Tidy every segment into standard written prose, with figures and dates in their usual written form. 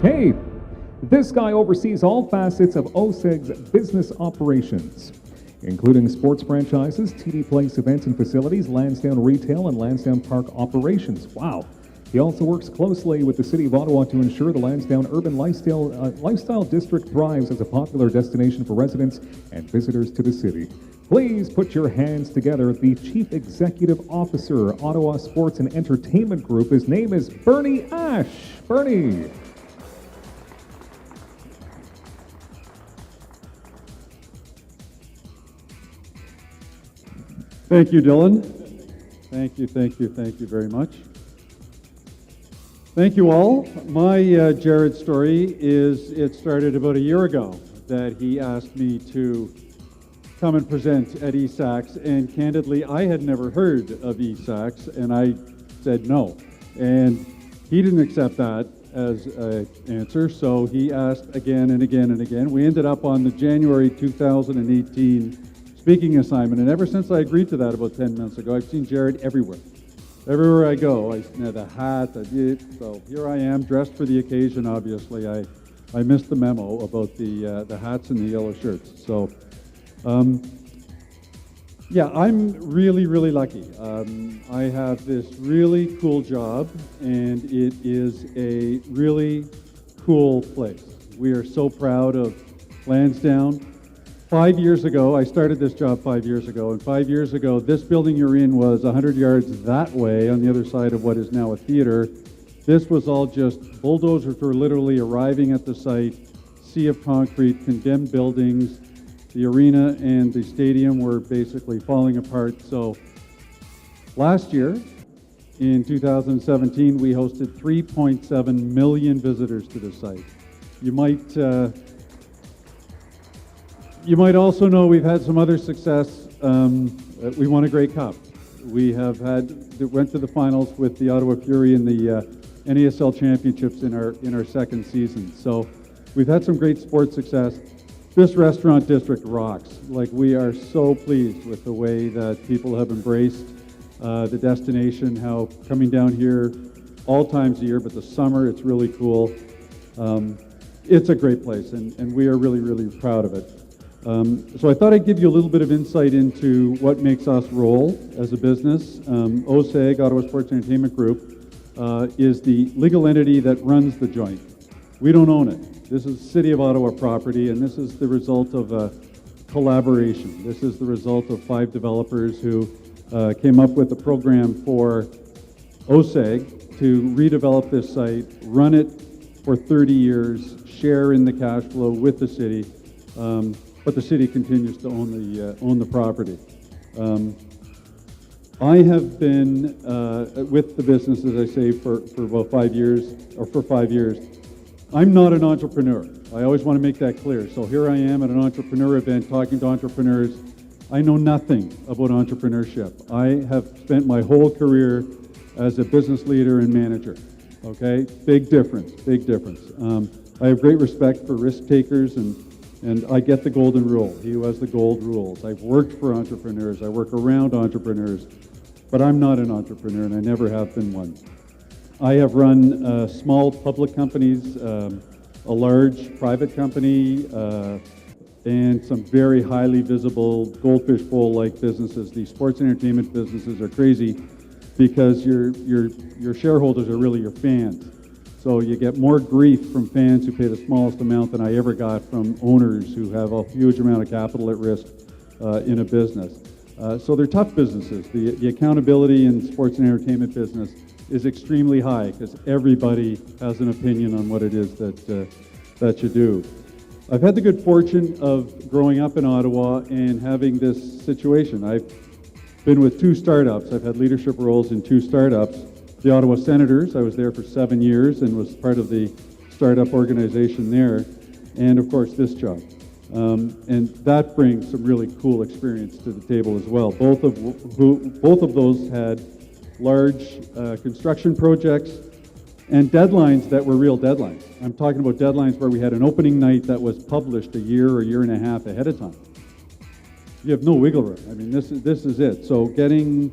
Hey, this guy oversees all facets of OSEG's business operations, including sports franchises, TD Place events and facilities, Lansdowne retail, and Lansdowne Park operations. Wow. He also works closely with the City of Ottawa to ensure the Lansdowne urban lifestyle district thrives as a popular destination for residents and visitors to the city. Please put your hands together. The Chief Executive Officer, Ottawa Sports and Entertainment Group. His name is Bernie Ash. Bernie. Thank you, Dylan. Thank you very much. Thank you all. My Jared story is, it started about a year ago that he asked me to come and present at eSAX, and candidly, I had never heard of eSAX, and I said no. And he didn't accept that as an answer, so he asked again and again and again. We ended up on the January 2018 speaking assignment, and ever since I agreed to that about 10 months ago, I've seen Jared everywhere. Everywhere I go, the hat, so here I am, dressed for the occasion, obviously. I missed the memo about the hats and the yellow shirts. So, yeah, I'm really, really lucky. I have this really cool job, and it is a really cool place. We are so proud of Lansdowne. 5 years ago, I started this job 5 years ago, and 5 years ago, this building you're in was 100 yards that way on the other side of what is now a theater. This was all just bulldozers were literally arriving at the site, sea of concrete, condemned buildings. The arena and the stadium were basically falling apart. So last year, in 2017, we hosted 3.7 million visitors to the site. You might also know we've had some other success. We won a Grey Cup. We went to the finals with the Ottawa Fury in the NASL Championships in our second season. So we've had some great sports success. This restaurant district rocks. Like, we are so pleased with the way that people have embraced the destination, how coming down here all times a year, but the summer it's really cool. It's a great place, and we are really, really proud of it. So I thought I'd give you a little bit of insight into what makes us roll as a business. OSEG, Ottawa Sports and Entertainment Group, is the legal entity that runs the joint. We don't own it. This is City of Ottawa property, and this is the result of a collaboration. This is the result of 5 developers who came up with a program for OSEG to redevelop this site, run it for 30 years, share in the cash flow with the city. But the city continues to own the property. I have been with the business, as I say, for about 5 years, or for 5 years. I'm not an entrepreneur. I always want to make that clear. So here I am at an entrepreneur event talking to entrepreneurs. I know nothing about entrepreneurship. I have spent my whole career as a business leader and manager. Okay, big difference, big difference. I have great respect for risk takers, and I get the golden rule. He who has the gold rules. I've worked for entrepreneurs. I work around entrepreneurs, but I'm not an entrepreneur, and I never have been one. I have run small public companies, a large private company, and some very highly visible goldfish bowl-like businesses. These sports and entertainment businesses are crazy because your shareholders are really your fans. So you get more grief from fans who pay the smallest amount than I ever got from owners who have a huge amount of capital at risk in a business. So they're tough businesses. The accountability in sports and entertainment business is extremely high because everybody has an opinion on what it is that you do. I've had the good fortune of growing up in Ottawa and having this situation. I've been with 2 startups. I've had leadership roles in 2 startups. The Ottawa Senators, I was there for 7 years and was part of the startup organization there, and of course this job. And that brings some really cool experience to the table as well. Both of those had large construction projects and deadlines that were real deadlines. I'm talking about deadlines where we had an opening night that was published a year or year and a half ahead of time. You have no wiggle room. I mean, this is it. So getting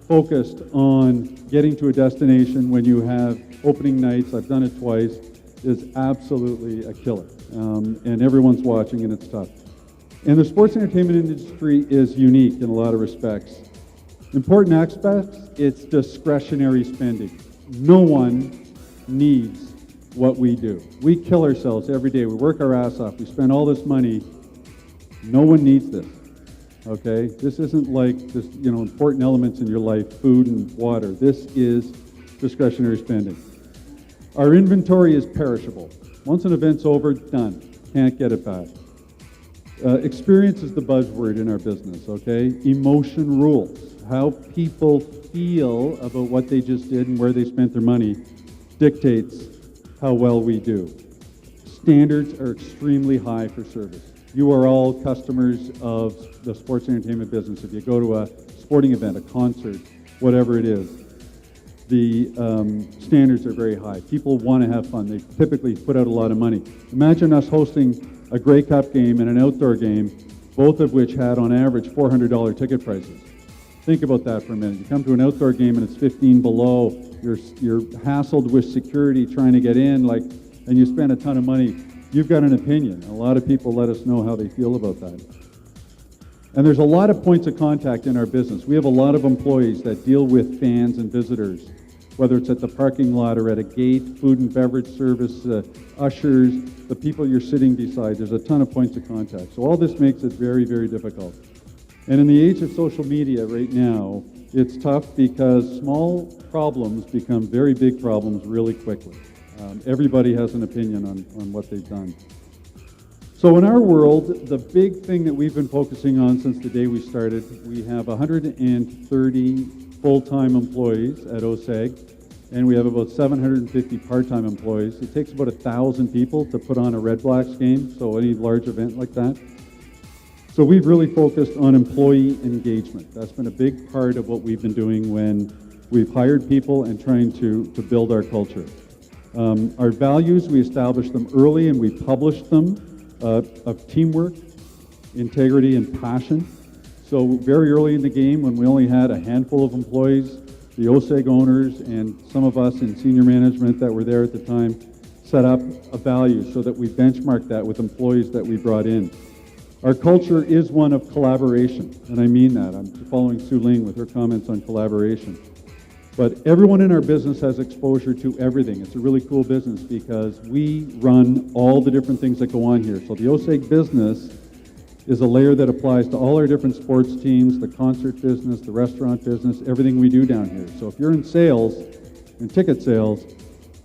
focused on getting to a destination when you have opening nights, I've done it twice, is absolutely a killer. And everyone's watching, and it's tough. And the sports entertainment industry is unique in a lot of respects. Important aspects, it's discretionary spending. No one needs what we do. We kill ourselves every day. We work our ass off. We spend all this money. No one needs this, okay? This isn't like this, important elements in your life, food and water. This is discretionary spending. Our inventory is perishable. Once an event's over, done. Can't get it back. Experience is the buzzword in our business, okay? Emotion rules. How people feel about what they just did and where they spent their money dictates how well we do. Standards are extremely high for service. You are all customers of the sports entertainment business. If you go to a sporting event, a concert, whatever it is, the standards are very high. People want to have fun. They typically put out a lot of money. Imagine us hosting a Grey Cup game and an outdoor game, both of which had on average $400 ticket prices. Think about that for a minute. You come to an outdoor game and it's 15 below. You're hassled with security trying to get in, and you spend a ton of money. You've got an opinion. A lot of people let us know how they feel about that. And there's a lot of points of contact in our business. We have a lot of employees that deal with fans and visitors, whether it's at the parking lot or at a gate, food and beverage service, ushers, the people you're sitting beside. There's a ton of points of contact. So all this makes it very, very difficult. And in the age of social media right now, it's tough because small problems become very big problems really quickly. Everybody has an opinion on what they've done. So in our world, the big thing that we've been focusing on since the day we started, we have 130 full-time employees at OSEG, and we have about 750 part-time employees. It takes about 1,000 people to put on a Red Blacks game, so any large event like that. So we've really focused on employee engagement. That's been a big part of what we've been doing when we've hired people and trying to build our culture. Our values, we established them early and we published them, of teamwork, integrity, and passion. So very early in the game, when we only had a handful of employees, the OSEG owners and some of us in senior management that were there at the time set up a value so that we benchmarked that with employees that we brought in. Our culture is one of collaboration, and I mean that. I'm following Sue Ling with her comments on collaboration. But everyone in our business has exposure to everything. It's a really cool business because we run all the different things that go on here. So the OSEG business is a layer that applies to all our different sports teams, the concert business, the restaurant business, everything we do down here. So if you're in sales, in ticket sales,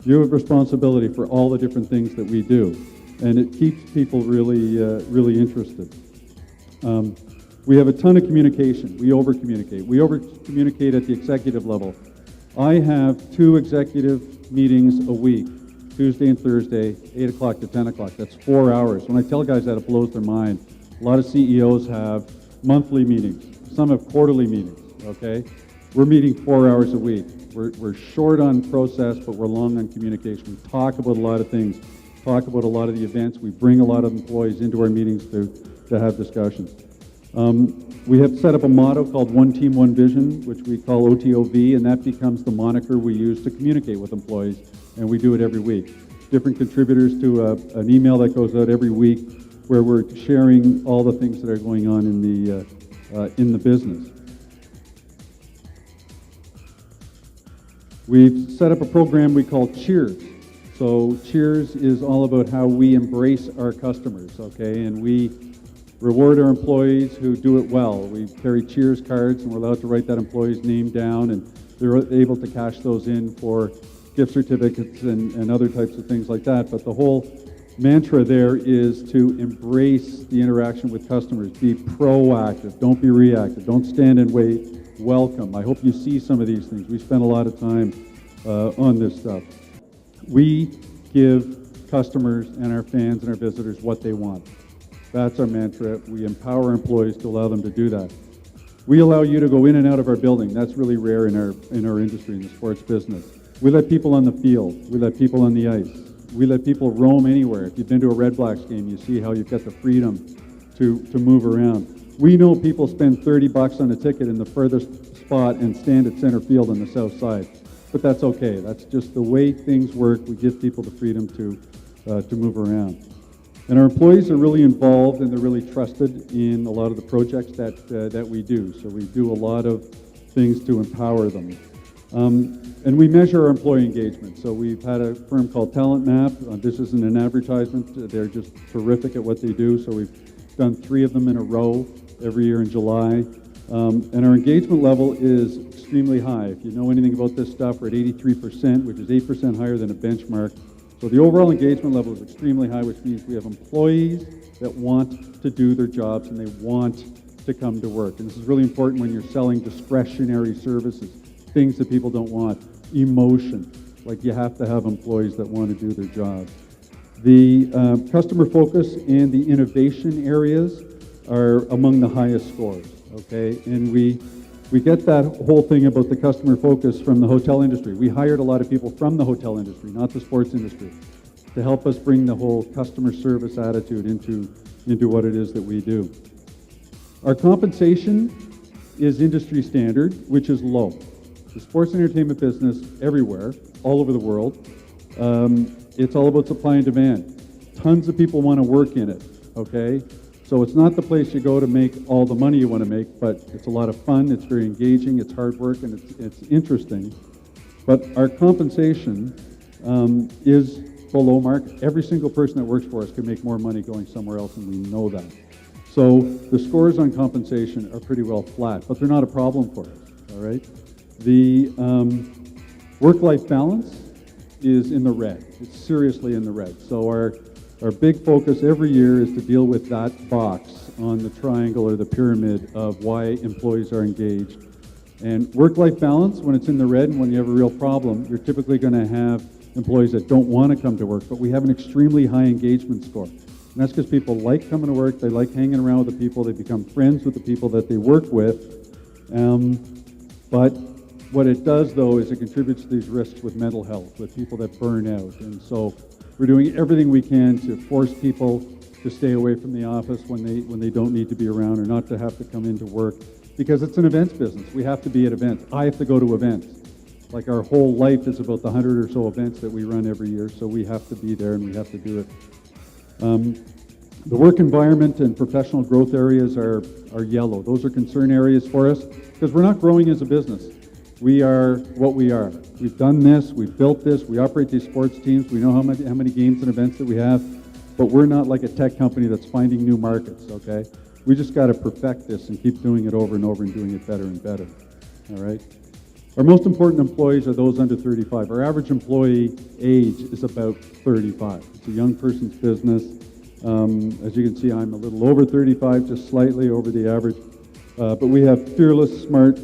you have responsibility for all the different things that we do. And it keeps people really, really interested. We have a ton of communication. We over-communicate. We over-communicate at the executive level. I have 2 executive meetings a week, Tuesday and Thursday, 8 o'clock to 10 o'clock. That's 4 hours. When I tell guys that, it blows their mind. A lot of CEOs have monthly meetings. Some have quarterly meetings, okay? We're meeting 4 hours a week. We're short on process, but we're long on communication. We talk about a lot of things, talk about a lot of the events. We bring a lot of employees into our meetings to have discussions. We have set up a motto called One Team, One Vision, which we call OTOV, and that becomes the moniker we use to communicate with employees, and we do it every week. Different contributors to an email that goes out every week where we're sharing all the things that are going on in the business. We've set up a program we call Cheers. So Cheers is all about how we embrace our customers, okay, and we reward our employees who do it well. We carry Cheers cards, and we're allowed to write that employee's name down, and they're able to cash those in for gift certificates and other types of things like that. But the whole mantra there is to embrace the interaction with customers. Be proactive. Don't be reactive. Don't stand and wait. Welcome. I hope you see some of these things. We spend a lot of time on this stuff. We give customers and our fans and our visitors what they want. That's our mantra. We empower employees to allow them to do that. We allow you to go in and out of our building. That's really rare in our industry, in the sports business. We let people on the field. We let people on the ice. We let people roam anywhere. If you've been to a Red Blacks game, you see how you've got the freedom to move around. We know people spend $30 on a ticket in the furthest spot and stand at center field on the south side. but that's okay. That's just the way things work. We give people the freedom to move around. And our employees are really involved and they're really trusted in a lot of the projects that we do. So we do a lot of things to empower them. And we measure our employee engagement. So we've had a firm called Talent Map. This isn't an advertisement. They're just terrific at what they do. So we've done 3 of them in a row every year in July. And our engagement level is extremely high. If you know anything about this stuff, we're at 83%, which is 8% higher than a benchmark. So the overall engagement level is extremely high, which means we have employees that want to do their jobs and they want to come to work. And this is really important when you're selling discretionary services, things that people don't want. Emotion, like you have to have employees that want to do their jobs. The customer focus and the innovation areas are among the highest scores, okay? And we get that whole thing about the customer focus from the hotel industry. We hired a lot of people from the hotel industry, not the sports industry, to help us bring the whole customer service attitude into what it is that we do. Our compensation is industry standard, which is low. The sports and entertainment business everywhere, all over the world, it's all about supply and demand. Tons of people want to work in it, okay? So it's not the place you go to make all the money you want to make, but it's a lot of fun, it's very engaging, it's hard work, and it's interesting. But our compensation is below market. Every single person that works for us can make more money going somewhere else, and we know that. So the scores on compensation are pretty well flat, but they're not a problem for us, all right? The work-life balance is in the red. It's seriously in the red. So our big focus every year is to deal with that box on the triangle or the pyramid of why employees are engaged. And work-life balance, when it's in the red and when you have a real problem, you're typically going to have employees that don't want to come to work, but we have an extremely high engagement score. And that's because people like coming to work, they like hanging around with the people, they become friends with the people that they work with. But what it does, though, is it contributes to these risks with mental health, with people that burn out. And so we're doing everything we can to force people to stay away from the office when they don't need to be around or not to have to come into work, because it's an events business. We have to be at events. I have to go to events. Like our whole life is about the 100 or so events that we run every year, so we have to be there and we have to do it. The work environment and professional growth areas are yellow. Those are concern areas for us because we're not growing as a business. We are what we are. We've done this, we've built this, we operate these sports teams, we know how many games and events that we have, but we're not like a tech company that's finding new markets, okay? We just got to perfect this and keep doing it over and over and doing it better and better, all right? Our most important employees are those under 35. Our average employee age is about 35. It's a young person's business. As you can see, I'm a little over 35, just slightly over the average. But we have fearless, smart,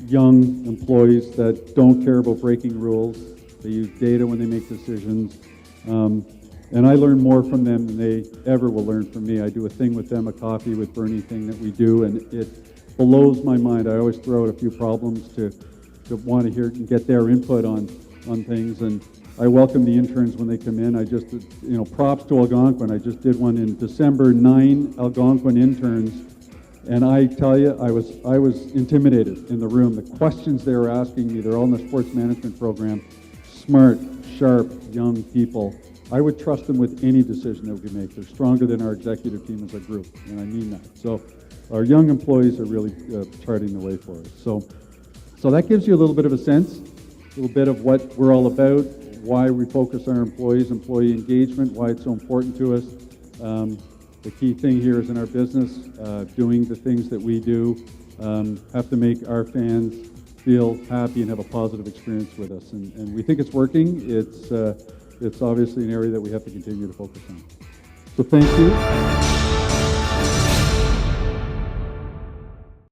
young employees that don't care about breaking rules. They use data when they make decisions. And I learn more from them than they ever will learn from me. I do a thing with them, a coffee with Bernie thing that we do, and it blows my mind. I always throw out a few problems to want to hear and get their input on things. And I welcome the interns when they come in. I just, props to Algonquin. I just did one in December, 9 Algonquin interns. And I tell you, I was intimidated in the room. The questions they were asking me, they're all in the sports management program. Smart, sharp, young people. I would trust them with any decision that we make. They're stronger than our executive team as a group, and I mean that. So our young employees are really charting the way for us. So that gives you a little bit of a sense, a little bit of what we're all about, why we focus on our employees, employee engagement, why it's so important to us. The key thing here is in our business, doing the things that we do, have to make our fans feel happy and have a positive experience with us. And we think it's working. It's obviously an area that we have to continue to focus on. So thank you.